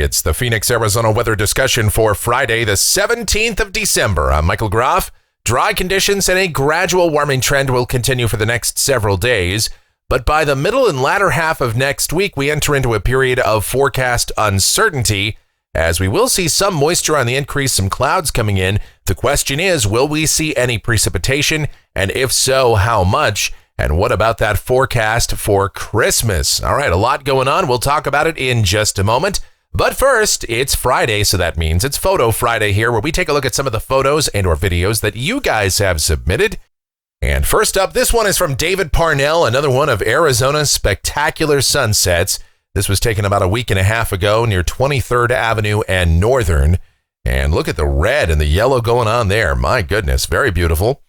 It's the Phoenix, Arizona weather discussion for Friday, the 17th of December. I'm Michael Groff. Dry conditions and a gradual warming trend will continue for the next several days. But by the middle and latter half of next week, we enter into a period of forecast uncertainty, as we will see some moisture on the increase, some clouds coming in. The question is, will we see any precipitation? And if so, how much? And what about that forecast for Christmas? All right, a lot going on. We'll talk about it in just a moment. But first, it's Friday, so that means it's Photo Friday here, where we take a look at some of the photos and or videos that you guys have submitted. And first up, this one is from David Parnell, another one of Arizona's spectacular sunsets. This was taken about a week and a half ago near 23rd Avenue and Northern. And look at the red and the yellow going on there. My goodness, very beautiful.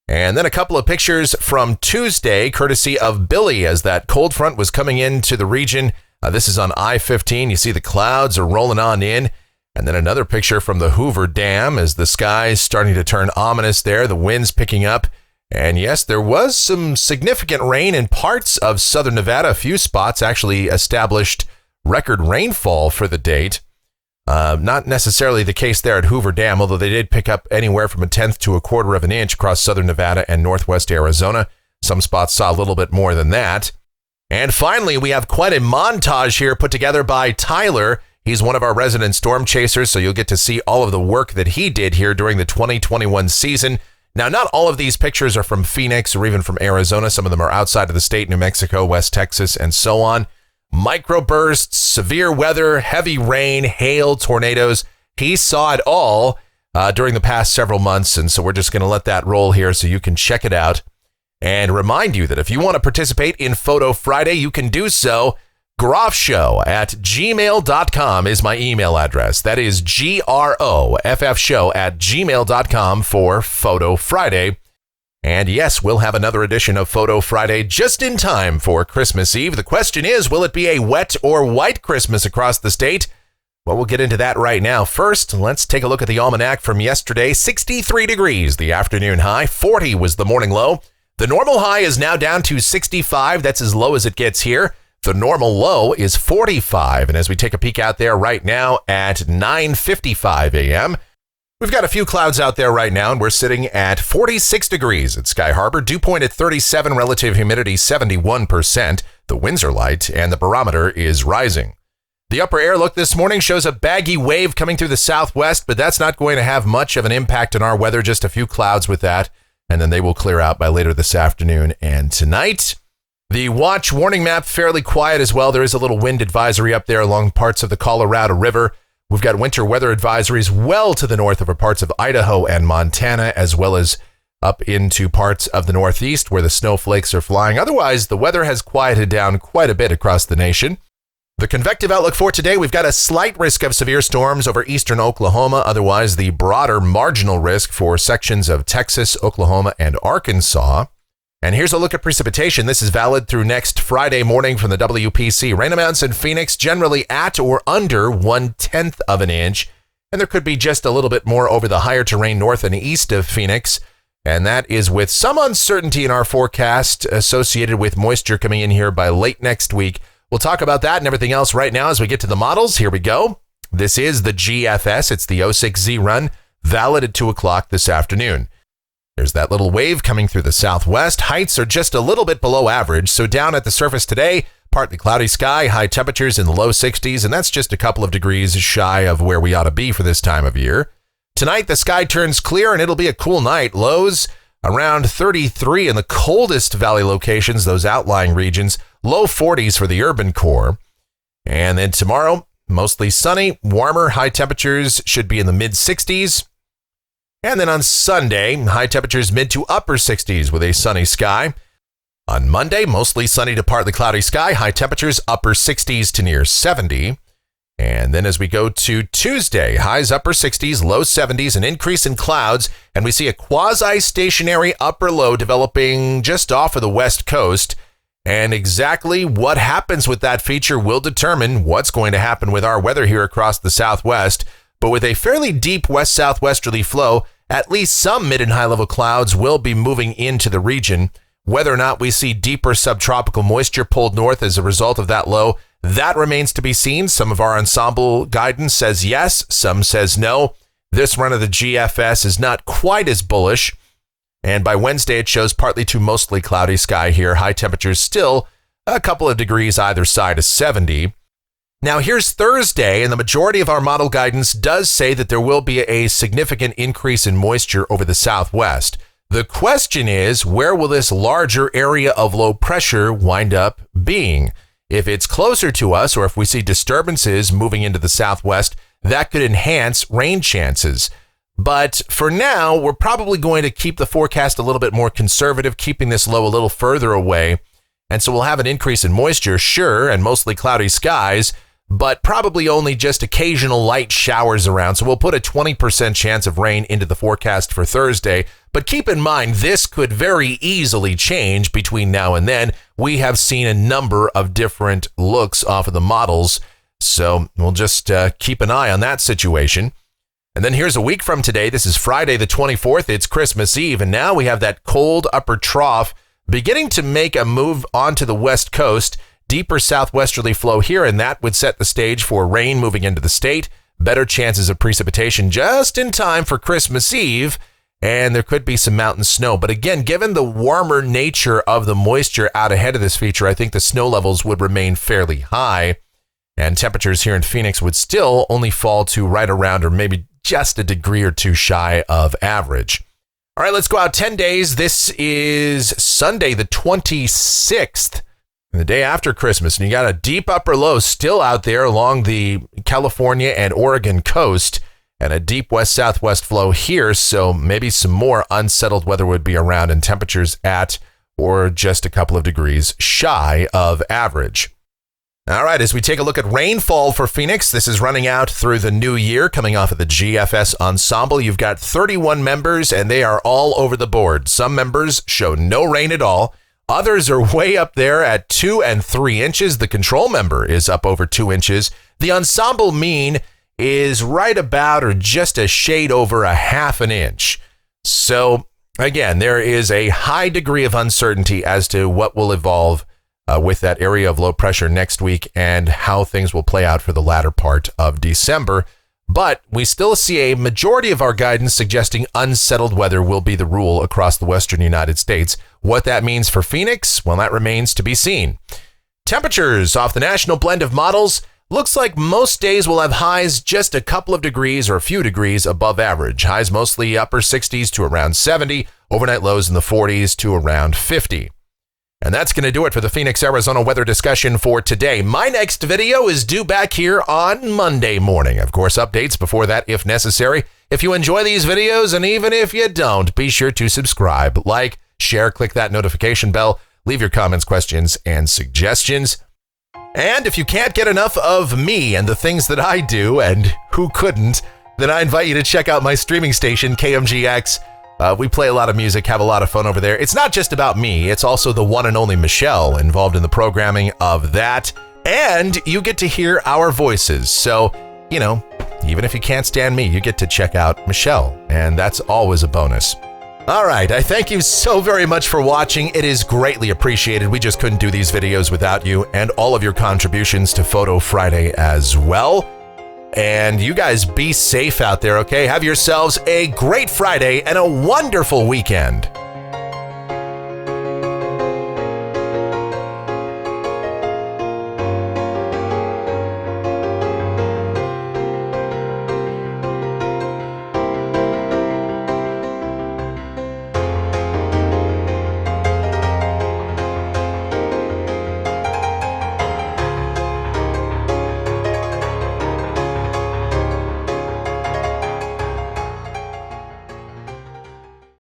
And then a couple of pictures from Tuesday, courtesy of Billy, as that cold front was coming into the region. This is on I-15. You see the clouds are rolling on in. And then another picture from the Hoover Dam as the sky's starting to turn ominous there. The wind's picking up. And yes, there was some significant rain in parts of southern Nevada. A few spots actually established record rainfall for the date. Not necessarily the case there at Hoover Dam, although they did pick up anywhere from 1/10 to 1/4 of an inch across southern Nevada and northwest Arizona. Some spots saw a little bit more than that. And finally, we have quite a montage here put together by Tyler. He's one of our resident storm chasers, so you'll get to see all of the work that he did here during the 2021 season. Now, not all of these pictures are from Phoenix or even from Arizona. Some of them are outside of the state, New Mexico, West Texas, and so on. Microbursts, severe weather, heavy rain, hail, tornadoes. He saw it all during the past several months, and so we're just going to let that roll here so you can check it out. And remind you that if you want to participate in Photo Friday, you can do so. groffshow@gmail.com is my email address. That is groffshow@gmail.com for Photo Friday. And yes, we'll have another edition of Photo Friday just in time for Christmas Eve. The question is, will it be a wet or white Christmas across the state? Well, we'll get into that right now. First, let's take a look at the almanac from yesterday. 63 degrees, the afternoon high. 40 was the morning low. The normal high is now down to 65. That's as low as it gets here. The normal low is 45. And as we take a peek out there right now at 9:55 a.m., we've got a few clouds out there right now, and we're sitting at 46 degrees at Sky Harbor. Dew point at 37, relative humidity 71%. The winds are light, and the barometer is rising. The upper air look this morning shows a baggy wave coming through the southwest, but that's not going to have much of an impact on our weather, just a few clouds with that, and then they will clear out by later this afternoon and tonight. The watch warning map fairly quiet as well. There is a little wind advisory up there along parts of the Colorado River. We've got winter weather advisories well to the north of parts of Idaho and Montana, as well as up into parts of the northeast where the snowflakes are flying. Otherwise, the weather has quieted down quite a bit across the nation. The convective outlook for today, we've got a slight risk of severe storms over eastern Oklahoma. Otherwise, the broader marginal risk for sections of Texas, Oklahoma, and Arkansas. And here's a look at precipitation. This is valid through next Friday morning from the WPC. Rain amounts in Phoenix generally at or under 1/10 of an inch. And there could be just a little bit more over the higher terrain north and east of Phoenix. And that is with some uncertainty in our forecast associated with moisture coming in here by late next week. We'll talk about that and everything else right now as we get to the models. Here we go. This is the GFS. It's the 06Z run, valid at 2 o'clock this afternoon. There's that little wave coming through the southwest. Heights are just a little bit below average. So down at the surface today, partly cloudy sky, high temperatures in the low 60s, and that's just a couple of degrees shy of where we ought to be for this time of year. Tonight, the sky turns clear and it'll be a cool night. Lows around 33 in the coldest valley locations, those outlying regions. Low 40s for the urban core. And then tomorrow, mostly sunny, warmer, high temperatures should be in the mid 60s. And then on Sunday, high temperatures mid to upper 60s with a sunny sky. On Monday, mostly sunny to partly cloudy sky, high temperatures upper 60s to near 70. And then as we go to Tuesday, highs upper 60s, low 70s, an increase in clouds, and we see a quasi-stationary upper low developing just off of the west coast. And exactly what happens with that feature will determine what's going to happen with our weather here across the southwest. But with a fairly deep west-southwesterly flow, at least some mid and high-level clouds will be moving into the region. Whether or not we see deeper subtropical moisture pulled north as a result of that low, That remains to be seen. Some of our ensemble guidance says yes, some says no. This run of the GFS is not quite as bullish. And by Wednesday, it shows partly to mostly cloudy sky here. High temperatures still a couple of degrees either side of 70. Now here's Thursday, and the majority of our model guidance does say that there will be a significant increase in moisture over the southwest. The question is, where will this larger area of low pressure wind up being? If it's closer to us, or if we see disturbances moving into the southwest, that could enhance rain chances. But for now, we're probably going to keep the forecast a little bit more conservative, keeping this low a little further away. And so we'll have an increase in moisture, sure, and mostly cloudy skies, but probably only just occasional light showers around. So we'll put a 20% chance of rain into the forecast for Thursday. But keep in mind, this could very easily change between now and then. We have seen a number of different looks off of the models. So we'll just keep an eye on that situation. And then here's a week from today. This is Friday the 24th. It's Christmas Eve. And now we have that cold upper trough beginning to make a move onto the west coast. Deeper southwesterly flow here, and that would set the stage for rain moving into the state. Better chances of precipitation just in time for Christmas Eve, and there could be some mountain snow. But again, given the warmer nature of the moisture out ahead of this feature, I think the snow levels would remain fairly high, and temperatures here in Phoenix would still only fall to right around or maybe just a degree or two shy of average. All right, let's go out 10 days. This is Sunday the 26th. The day after Christmas, and you got a deep upper low still out there along the California and Oregon coast, and a deep west-southwest flow here, so maybe some more unsettled weather would be around, and temperatures at or just a couple of degrees shy of average. All right, as we take a look at rainfall for Phoenix, this is running out through the new year, coming off of the GFS ensemble. You've got 31 members, and they are all over the board. Some members show no rain at all. Others are way up there at 2 and 3 inches. The control member is up over 2 inches. The ensemble mean is right about or just a shade over a half an inch. So again, there is a high degree of uncertainty as to what will evolve with that area of low pressure next week and how things will play out for the latter part of December. But we still see a majority of our guidance suggesting unsettled weather will be the rule across the western United States. What that means for Phoenix, well, that remains to be seen. Temperatures off the national blend of models. Looks like most days will have highs just a couple of degrees or a few degrees above average. Highs mostly upper 60s to around 70. Overnight lows in the 40s to around 50. And that's going to do it for the Phoenix, Arizona weather discussion for today. My next video is due back here on Monday morning. Of course, updates before that if necessary. If you enjoy these videos, and even if you don't, be sure to subscribe, like, share, click that notification bell, leave your comments, questions, and suggestions. And if you can't get enough of me and the things that I do, and who couldn't, then I invite you to check out my streaming station, KMGX. We play a lot of music, have a lot of fun over there. It's not just about me, it's also the one and only Michelle involved in the programming of that. And you get to hear our voices. So, you know, even if you can't stand me, you get to check out Michelle, and that's always a bonus. All right, I thank you so very much for watching. It is greatly appreciated. We just couldn't do these videos without you and all of your contributions to Photo Friday as well. And you guys be safe out there, okay? Have yourselves a great Friday and a wonderful weekend.